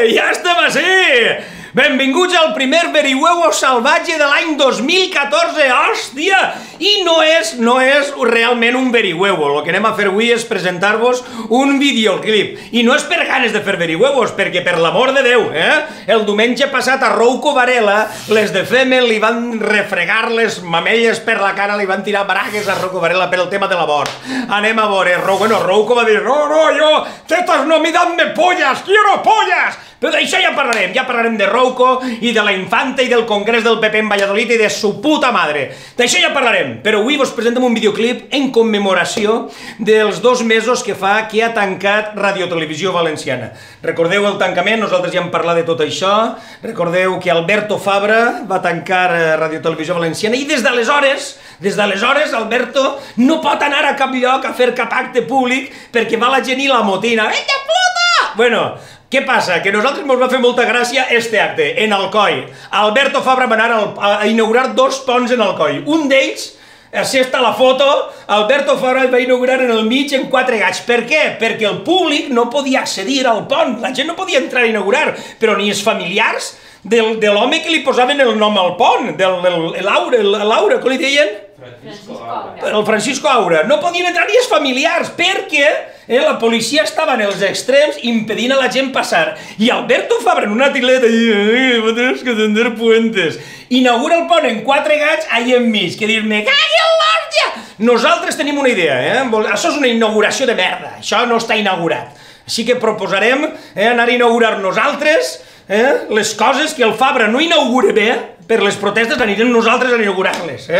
Ja estem ací! Benvinguts al primer Verihuevo salvatge de l'any 2014, hòstia! I no és realment un Verihuevo, el que anem a fer avui és presentar-vos un videoclip. I no és per ganes de fer Verihuevos, perquè per l'amor de Déu, el diumenge passat a Rouco Varela, les de Femen li van refregar les mamelles per la cara, li van tirar bragues a Rouco Varela per el tema de l'abort. Anem a veure, Rouco va dir, no, yo, tetas no me dan de pollas, quiero pollas! Però d'això ja parlarem de Rouco i de la infanta i del congrés del PP en Valladolid i de su puta madre. D'això ja parlarem, però avui vos presentem un videoclip en commemoració dels 2 mesos que fa que ha tancat Radiotelevisió Valenciana. Recordeu el tancament, nosaltres ja hem parlat de tot això, recordeu que Alberto Fabra va tancar Radiotelevisió Valenciana i des d'aleshores Alberto no pot anar a cap lloc a fer cap acte públic perquè va la gent i la motina. Ella puta! Bueno, què passa? Que a nosaltres ens va fer molta gràcia este acte, en Alcoi. Alberto Fabra va anar a inaugurar 2 ponts en Alcoi. Un d'ells, així està la foto, Alberto Fabra el va inaugurar en el mig en 4 gats. Per què? Perquè el públic no podia accedir al pont, la gent no podia entrar a inaugurar, però ni els familiars de l'home que li posaven el nom al pont, l'Aura, com li deien? El Francisco Aura. No podien entrar ni els familiars, perquè la policia estava en els extrems impedint a la gent passar. I Alberto Fabra en una tileta, tenemos que tender puentes, inaugura el pont en 4 gats ahí enmig, que dir-me, cagui en l'hòstia! Nosaltres tenim una idea, això és una inauguració de merda, això no està inaugurat. Així que proposarem anar a inaugurar nosaltres les coses que el Fabra no inaugura bé, per les protestes anirem nosaltres a inaugurar-les,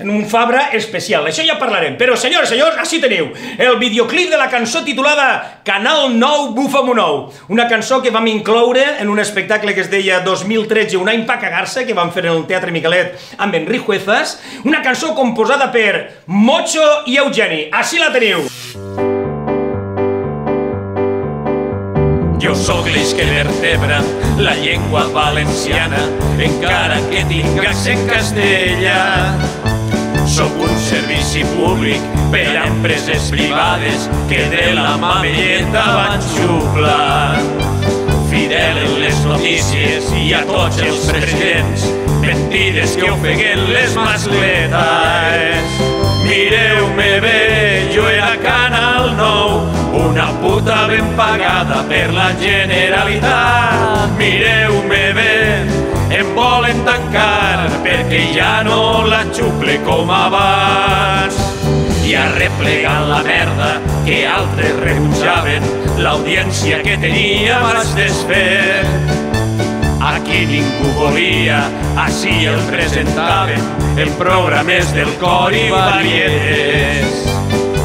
en un Fabra especial. Això ja parlarem. Però, senyores i senyors, així teniu el videoclip de la cançó titulada Canal 9 Búfamo 9, una cançó que vam incloure en un espectacle que es deia 2013, un any pa cagar-se, que vam fer en el Teatre Miquelet amb Enric Juezas, una cançó composada per Mocho i Eugeni. Així la teniu. Jo sóc l'eix que vertebra la llengua valenciana, encara que tinc accent castellà. Sóc un servici públic per a empreses privades que de la mamelleta van xuplant. Fidel en les notícies i a tots els presidents, mentides que ofeguen les mascletes. Mireu-me bé, jo era Canal 9, una puta ben pagada per la Generalitat. Mireu-me bé, em volen tancar perquè ja no la xuple com abans. I arreplegant la merda que altres rebutjaven, l'audiència que tenia vas desfer. Aquí ningú volia, així el presentaven, el programa és del cor i varietés.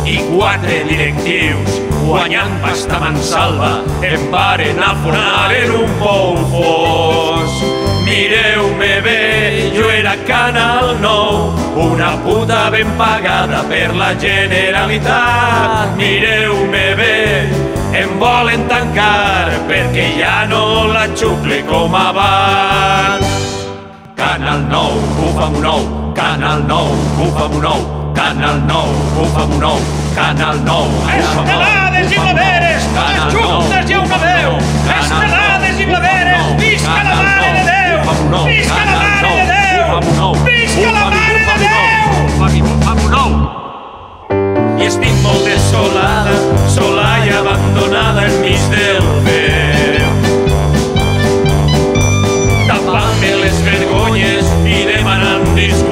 I 4 directius, guanyant pasta mansalva, em varen afonar en un pou fos. Mireu-me bé, jo era Canal 9, una puta ben pagada per la Generalitat. Mireu-me bé, em volen tancar perquè ja no la xuple com abans. Canal 9, Búfamo 9, Canal 9, Búfamo 9, Canal 9, Búfamo 9, Canal 9, Estelades i blaveres, les juntes hi ha una veu. Estelades i blaveres, visca la Mare de Déu! Visca la Mare de Déu! Visca la Mare de Déu! Búfamo 9. I estic molt desolada, sola i abandonada enmig del veu. Tapant-me les vergonyes i demanant disculpes